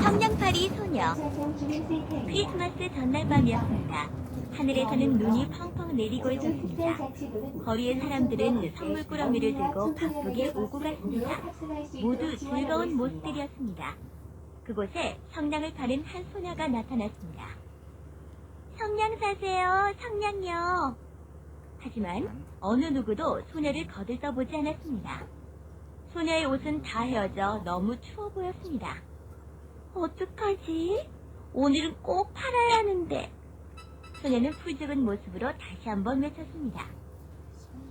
성냥팔이 소녀. 크리스마스 전날 밤이었습니다. 하늘에서는 눈이 펑펑 내리고 있었습니다. 거리의 사람들은 선물 꾸러미를 들고 바쁘게 오고 갔습니다. 모두 즐거운 모습들이었습니다. 그곳에 성냥을 파는 한 소녀가 나타났습니다. 성냥 사세요, 성냥요. 하지만 어느 누구도 소녀를 거들떠보지 않았습니다. 소녀의 옷은 다 헤어져 너무 추워 보였습니다. 어떡하지? 오늘은 꼭 팔아야 하는데. 소녀는 풀죽은 모습으로 다시 한번 외쳤습니다.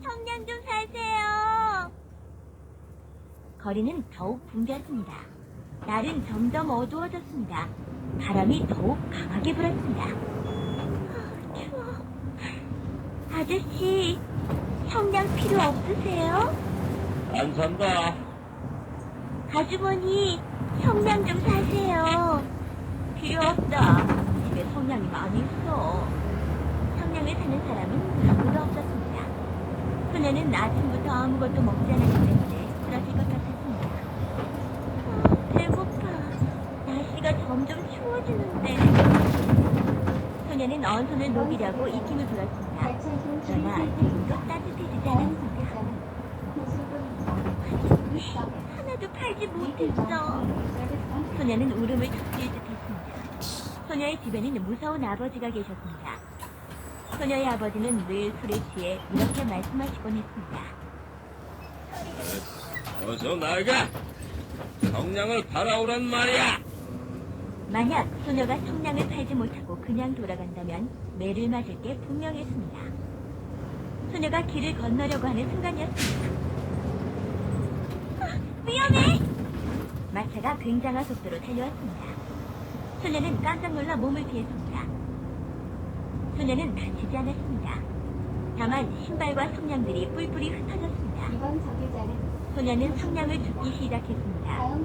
성냥 좀 사세요. 거리는 더욱 붐볐습니다. 날은 점점 어두워졌습니다. 바람이 더욱 강하게 불었습니다. 추워. 아저씨, 성냥 필요 없으세요? 안 산다. 아주머니, 성냥 좀 사세요. 필요 없다. 집에 성냥이 많이 있어. 성냥을 사는 사람은 아무도 없었습니다. 소녀는 아침부터 아무것도 먹지 않았기 때문에 쓰러질 것 같았습니다. 배고파. 날씨가 점점 추워지는데. 소녀는 언손을 녹이려고 입김을 불었습니다. 그러나 지금도 따뜻해지지 않았습니다. 하나도 팔지 못했어. 소녀는 울음을 터뜨릴 듯했습니다. 소녀의 집에는 무서운 아버지가 계셨습니다. 소녀의 아버지는 늘 술에 취해 이렇게 말씀하시곤 했습니다. 어서 나가. 성냥을 팔아오란 말이야. 만약 소녀가 성냥을 팔지 못하고 그냥 돌아간다면 매를 맞을 게 분명했습니다. 소녀가 길을 건너려고 하는 순간이었습니다. 위험해! 마차가 굉장한 속도로 달려왔습니다. 소녀는 깜짝 놀라 몸을 피했습니다. 소녀는 다치지 않았습니다. 다만 신발과 성냥들이 뿔뿔이 흩어졌습니다. 소녀는 성냥을 줍기 시작했습니다.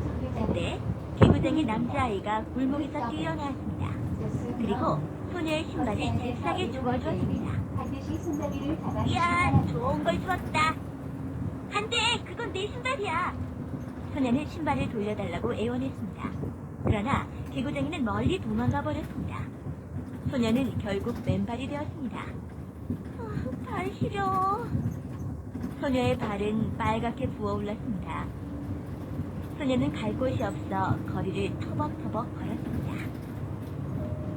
그때 개구쟁이 남자아이가 골목에서 뛰어나왔습니다. 그리고 소녀의 신발을 잽싸게 주워주었습니다. 이야, 좋은 걸 주었다. 안 돼, 그건 내 신발이야. 소녀는 신발을 돌려달라고 애원했습니다. 그러나 개구쟁이는 멀리 도망가 버렸습니다. 소녀는 결국 맨발이 되었습니다. 발 시려. 소녀의 발은 빨갛게 부어올랐습니다. 소녀는 갈 곳이 없어 거리를 터벅터벅 걸었습니다.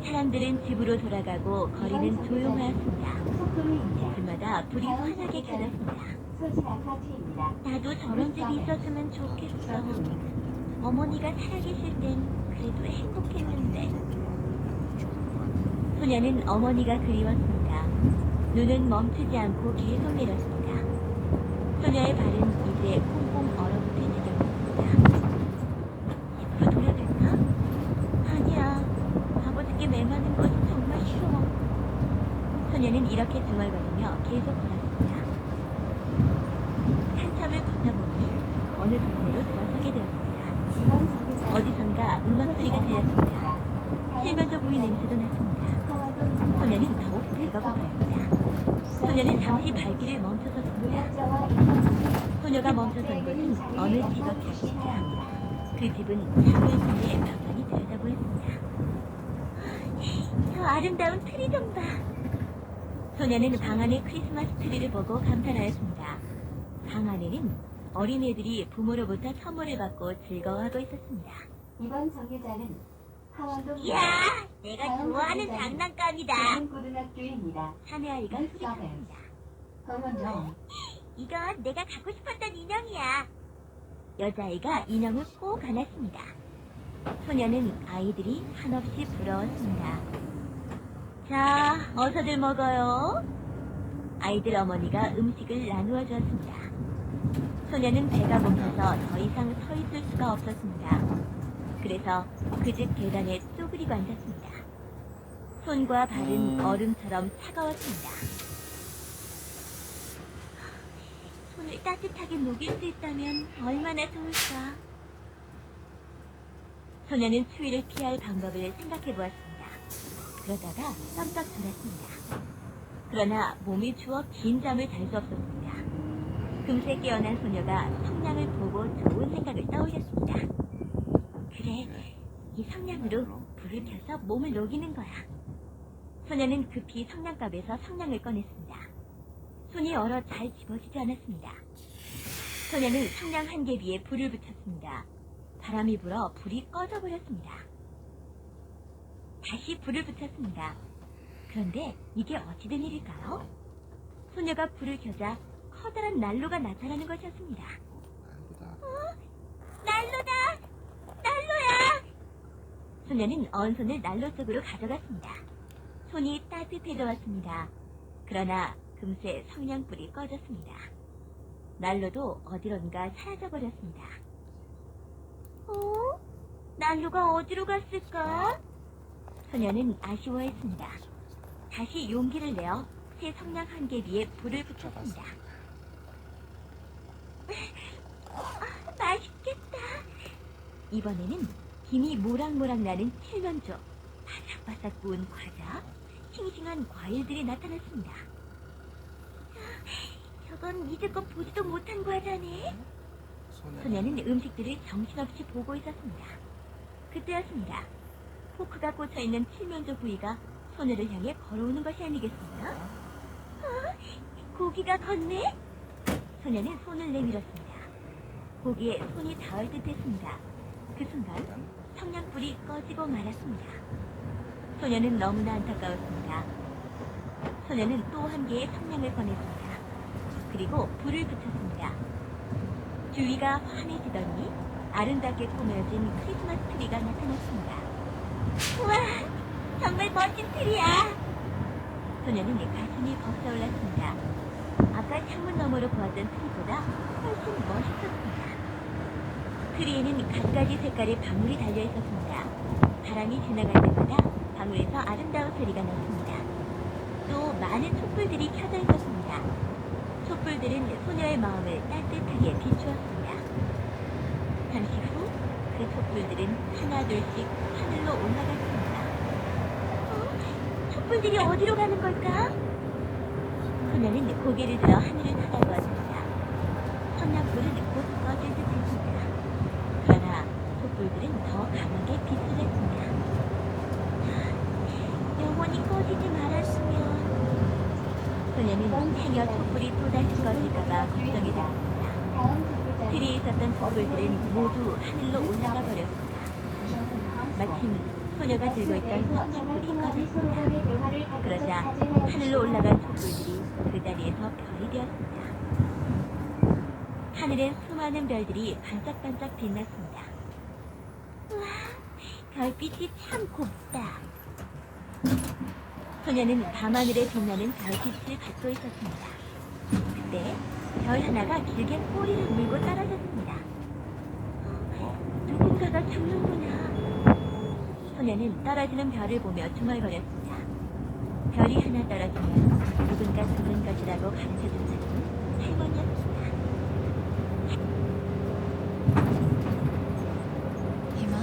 사람들은 집으로 돌아가고 거리는 조용하였습니다. 집마다 불이 환하게 켜졌습니다. 나도 저런 집이 있었으면 좋겠어. 어머니가 살아계실 땐 그래도 행복했는데. 소녀는 어머니가 그리웠습니다. 눈은 멈추지 않고 계속 내렸습니다. 소녀의 발은 이제 꽁꽁 얼어붙을 지경이었습니다. 집으로 돌아갈까? 아니야. 아버지께 매맞는 것은 정말 싫어. 소녀는 이렇게 중얼거리며 계속 걸었습니다. 한참을 걷다 보니 어느 동네로 들어서게 되었습니다. 어디선가 음악 소리가 들렸습니다. 실면조 부위 냄새도 났습니다. 소녀는 더욱 배가 고팠습니다. 소녀는 잠시 발길을 멈춰섰습니다. 소녀가 멈춰선 곳은 어느 집 앞이었습니다. 그 집은 창을 통해 가만히 들여다보였습니다. 저 아름다운 트리 좀 봐. 소녀는 방 안의 크리스마스 트리를 보고 감탄하였습니다. 방 안에는 어린애들이 부모로부터 선물을 받고 즐거워하고 있었습니다. 이번 정류장은 하원동 이야, 내가 좋아하는 장난감이다. 고등학교입니다. 사내 아이가 소리쳤습니다. 하원동 이건 내가 갖고 싶었던 인형이야. 여자아이가 인형을 꼭 안았습니다. 소녀는 아이들이 한없이 부러웠습니다. 자, 어서들 먹어요. 아이들 어머니가 음식을 나누어 주었습니다. 소녀는 배가 고파서 더 이상 서 있을 수가 없었습니다. 그래서 그 집 계단에 쪼그리고 앉았습니다. 손과 발은 얼음처럼 차가웠습니다. 손을 따뜻하게 녹일 수 있다면 얼마나 좋을까. 소녀는 추위를 피할 방법을 생각해 보았습니다. 그러다가 깜짝 놀랐습니다. 그러나 몸이 추워 긴 잠을 잘 수 없었습니다. 금세 깨어난 소녀가 성냥을 보고 좋은 생각을 떠올렸습니다. 이제 이 성냥으로 불을 켜서 몸을 녹이는 거야. 소녀는 급히 성냥갑에서 성냥을 꺼냈습니다. 손이 얼어 잘 집어지지 않았습니다. 소녀는 성냥 한 개비에 불을 붙였습니다. 바람이 불어 불이 꺼져버렸습니다. 다시 불을 붙였습니다. 그런데 이게 어찌된 일일까요? 소녀가 불을 켜자 커다란 난로가 나타나는 것이었습니다. 난로다! 난로야! 소녀는 언손을 난로 속으로 가져갔습니다. 손이 따뜻해져 왔습니다. 그러나 금세 성냥불이 꺼졌습니다. 난로도 어디론가 사라져버렸습니다. 난로가 어디로 갔을까? 소녀는 아쉬워했습니다. 다시 용기를 내어 새 성냥 한 개비에 불을 붙였습니다. 맛있겠다. 이번에는 김이 모락모락 나는 칠면조, 바삭바삭 구운 과자, 싱싱한 과일들이 나타났습니다. 저건 이제껏 보지도 못한 과자네. 소녀는 음식들을 정신없이 보고 있었습니다. 그때였습니다. 포크가 꽂혀있는 칠면조 구이가 소녀를 향해 걸어오는 것이 아니겠습니까? 고기가 걷네? 소녀는 손을 내밀었습니다. 고기에 손이 닿을 듯 했습니다. 그 순간 성냥불이 꺼지고 말았습니다. 소녀는 너무나 안타까웠습니다. 소녀는 또 한 개의 성냥을 꺼냈습니다. 그리고 불을 붙였습니다. 주위가 환해지더니 아름답게 꾸며진 크리스마스 트리가 나타났습니다. 우와! 정말 멋진 트리야! 소녀는 가슴이 벅차올랐습니다. 아까 창문 너머로 보았던 트리보다 훨씬 멋있었습니다. 트리에는 갖가지 색깔의 방울이 달려있었습니다. 바람이 지나갈 때마다 방울에서 아름다운 소리가 났습니다. 또 많은 촛불들이 켜져 있었습니다. 촛불들은 소녀의 마음을 따뜻하게 비추었습니다. 잠시 후 그 촛불들은 하나둘씩 하늘로 올라갔습니다. 촛불들이 어디로 가는 걸까? 소녀는 고개를 들어 하늘을 쳐다보았습니다. 성냥불은 곧 꺼질 듯 했습니다. 그러나 촛불들은 더 강하게 빛을 냈습니다. 영원히 꺼지지 말았으면. 소녀는 행여 촛불이 또다시 꺼질까봐 걱정이 됐습니다. 트리에 있었던 촛불들은 모두 하늘로 올라가 버렸습니다. 마침 소녀가 들고 있던 성냥불이 꺼졌습니다. 그러자 하늘로 올라간 촛불들이 그 자리에서 별이 되었습니다. 하늘엔 수많은 별들이 반짝반짝 빛났습니다. 우와, 별빛이 참 곱다. 소녀는 밤하늘에 빛나는 별빛을 받고 있었습니다. 그때 별 하나가 길게 꼬리를 물고 떨어졌습니다. 누군가가 죽는구나. 소녀는 떨어지는 별을 보며 중얼거렸습니다. 별이 하나 떨어지면 누군가 죽는 것이라고 가르쳐준 사람은 할머니였습니다. 희망?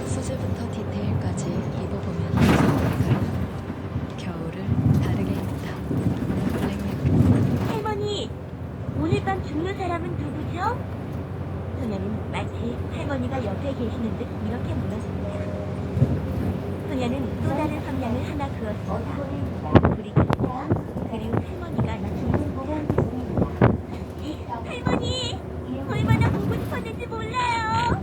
소재부터 디테일까지 입어보면 할까요? 겨울을 다르게 입다. 블랙 할머니, 오늘 밤 죽는 사람은 누구죠? 소녀는 마치 할머니가 옆에 계시는 듯 이렇게 물었습니다. 소녀는 또 다른 성냥을 하나 그었습니다. 불이 켰습니다. 그리고 할머니가 나타났습니다. 할머니! 얼마나 보고 싶었는지 몰라요!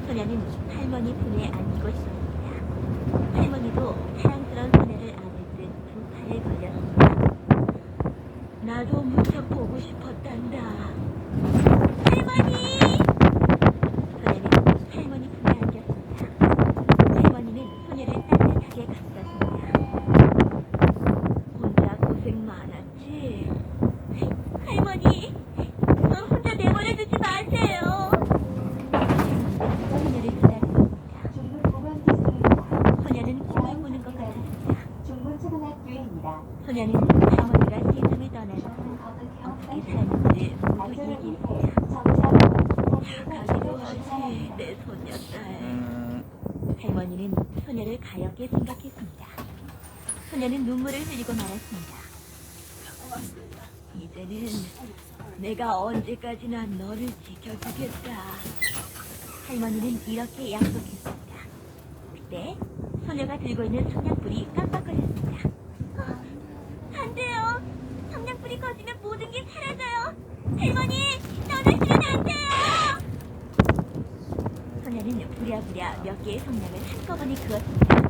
소녀는 할머니 품에 안기고 싶었습니다. 할머니도 사랑스러운 소녀를 안을 듯 두 팔을 벌렸습니다. 나도 무척 보고 싶었단다. 할머니! 소녀는 할머니 품에 안겼습니다. 할머니는 소녀를 따뜻하게 감쌌습니다. 혼자 고생 많았지? 할머니, 혼자 내버려두지 마세요. 소녀를 기다렸습니다. 중문 보건 디스입니다. 소녀는 꿈을 꾸는 것 같았습니다. 중문 초등학교입니다. 소녀는 할머니가 세상을 떠나서 어떻게 살았는지 모두 얘기했습니다. 가기도 하지, 내 소녀딸. 할머니는 소녀를 가엾게 생각했습니다. 소녀는 눈물을 흘리고 말았습니다. 이제는 내가 언제까지나 너를 지켜주겠다. 할머니는 이렇게 약속했습니다. 그때 소녀가 들고 있는 성냥불이 깜빡거렸습니다. 안 돼요. 성냥불이 꺼지면 모든 게 사라져요. 할머니, 떠나시면 안 돼요. 소녀는 부랴부랴 몇 개의 성냥을 한꺼번에 그었습니다.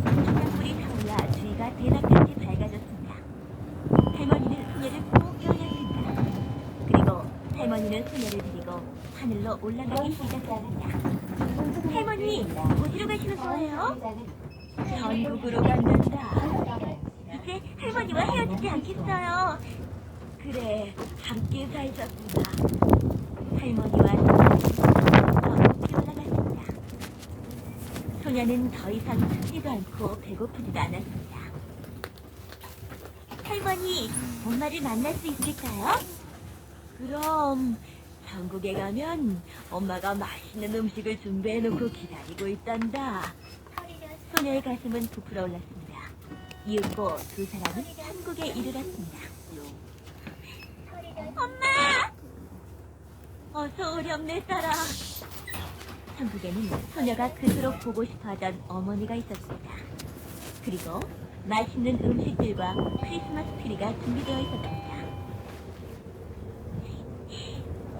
성냥불이 타올라 주위가 대낮같이 밝아졌습니다. 할머니는 소녀를 꼭 껴안았습니다. 그리고 할머니는 소녀를 데리고 하늘로 올라가기 시작했습니다. 할머니, 어디로 가시는 거예요? 전국으로 간단다. 이제 할머니와 헤어지지 않겠어요. 그래, 함께 살자꾸나. 할머니와 소녀는 높이 올라갔습니다. 소녀는 더 이상 춥지도 않고 배고프지도 않았습니다. 할머니, 엄마를 만날 수 있을까요? 그럼 전국에 가면 엄마가 맛있는 음식을 준비해놓고 기다리고 있단다. 소녀의 가슴은 부풀어 올랐습니다. 이윽고 두 사람은 천국에 이르렀습니다. 엄마! 어서 오렴 내 딸아. 천국에는 소녀가 그토록 보고 싶어하던 어머니가 있었습니다. 그리고 맛있는 음식들과 크리스마스 트리가 준비되어 있었습니다.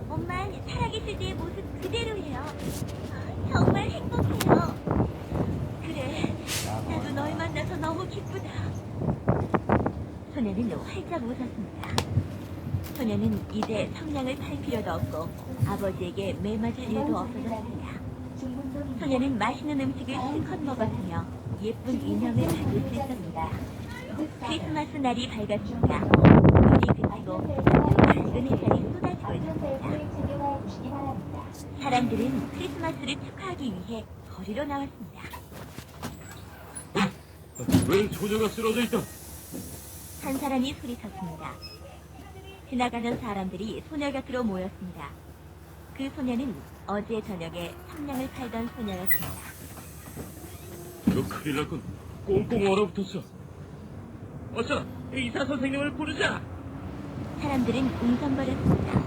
엄마 살아계실 때의 모습 그대로예요. 정말 행복해요. 그래, 나도 널 만나서 너무 기쁘다. 소녀는 활짝 웃었습니다. 소녀는 이제 성냥을 팔 필요도 없고 아버지에게 매맞을 일도 없어졌습니다. 소녀는 맛있는 음식을 실컷 먹었으며 예쁜 인형을 가질 수 있었습니다. 크리스마스 날이 밝았습니다. 눈이 그치고 밝은 햇살이 쏟아지고 있습니다. 사람들은 크리스마스를 축하하기 위해 거리로 나왔습니다. 왜 소녀가 쓰러져 있다? 한 사람이 소리쳤습니다. 지나가는 사람들이 소녀 곁으로 모였습니다. 그 소녀는 어제 저녁에 성냥을 팔던 소녀였습니다. 이거 큰일 났군. 꽁꽁 얼어붙었어. 어서 의사 선생님을 부르자. 사람들은 웅성거렸습니다.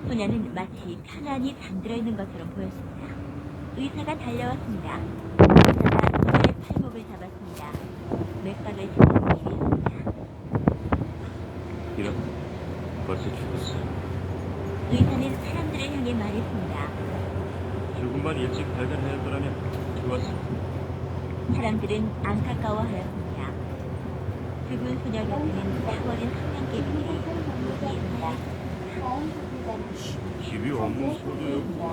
소녀는 마치 편안히 잠들어 있는 것처럼 보였습니다. 의사가 달려왔습니다. 의사가 소녀의 팔목을 잡았습니다. 맥박을 짚는 일이었습니다. 이런, 벌써 죽었어. 의사는 사람들을 향해 말했습니다. 조금만 일찍 발견할 거라면 좋았어. 사람들은 안타까워하였습니다. 죽은 소녀 곁에는 타버린 성냥개비들이 여기 있나요? 집이 없는 소녀였구나.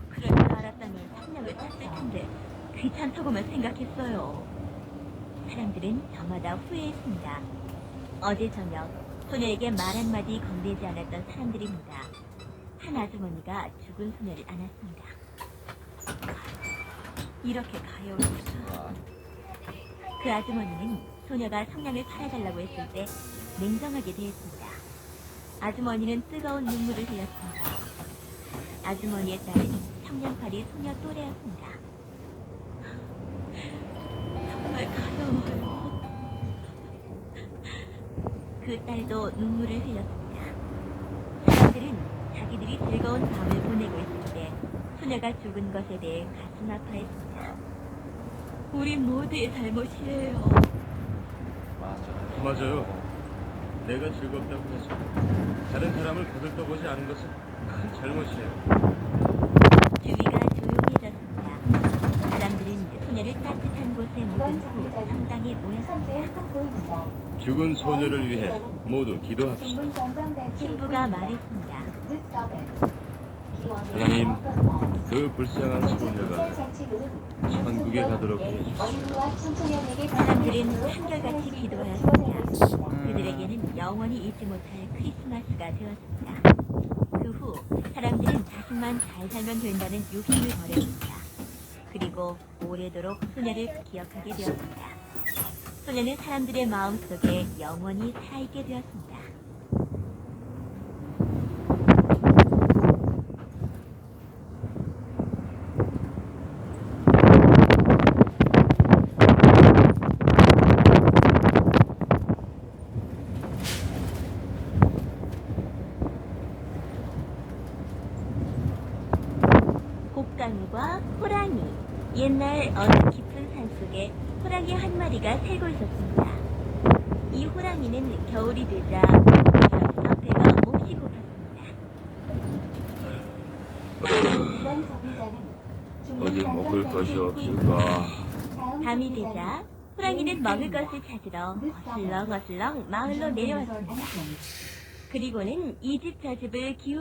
그럴 줄 알았다면 성냥을 탔을 텐데 귀찮다고만 생각했어요. 사람들은 저마다 후회했습니다. 어제 저녁 소녀에게 말 한마디 건네지 않았던 사람들입니다. 한 아주머니가 죽은 소녀를 안았습니다. 이렇게 가여울구나. 그 아주머니는 소녀가 성냥을 팔아달라고 했을 때 냉정하게 대했습니다. 아주머니는 뜨거운 눈물을 흘렸습니다. 아주머니의 딸은 성냥팔이 소녀 또래였습니다. 정말 가여워요. 그 딸도 눈물을 흘렸습니다. 사람들은 자기들이 즐거운 밤을 보내고 있을 때 소녀가 죽은 것에 대해 가슴 아파했습니다. 우리 모두의 잘못이에요. 맞아요. 내가 즐겁다고 해서 다른 사람을 거들떠보지 않은 것은 큰 잘못이에요. 주위가 조용해졌습니다. 사람들은 소녀를 따뜻한 곳에 묻은 후 성당에 모였습니다. 죽은 소녀를 위해 모두 기도합시다. 신부가 말했습니다. 하나님, 그 불쌍한 소녀가 천국에 가도록 해주시오. 사람들은 한결같이 기도하였습니다. 그들에게는 영원히 잊지 못할 크리스마스가 되었습니다. 그 후 사람들은 자신만 잘 살면 된다는 욕심을 버렸습니다. 그리고 오래도록 소녀를 기억하게 되었습니다. 소녀는 사람들의 마음속에 영원히 살아있게 되었습니다. 호랑이와 호랑이. 옛날 어느 깊은 산속에 호랑이 한 마리가 살고 있었습니다. 이 호랑이는 겨울이 되자 배고프서 배가 몹시 고팠습니다. 이번 정류장은 어디 먹을 것이 없을까? 밤이 되자 호랑이는 먹을 것을 찾으러 어슬렁어슬렁 마을로 내려왔습니다. 그리고는 이 집 저 집을 기웃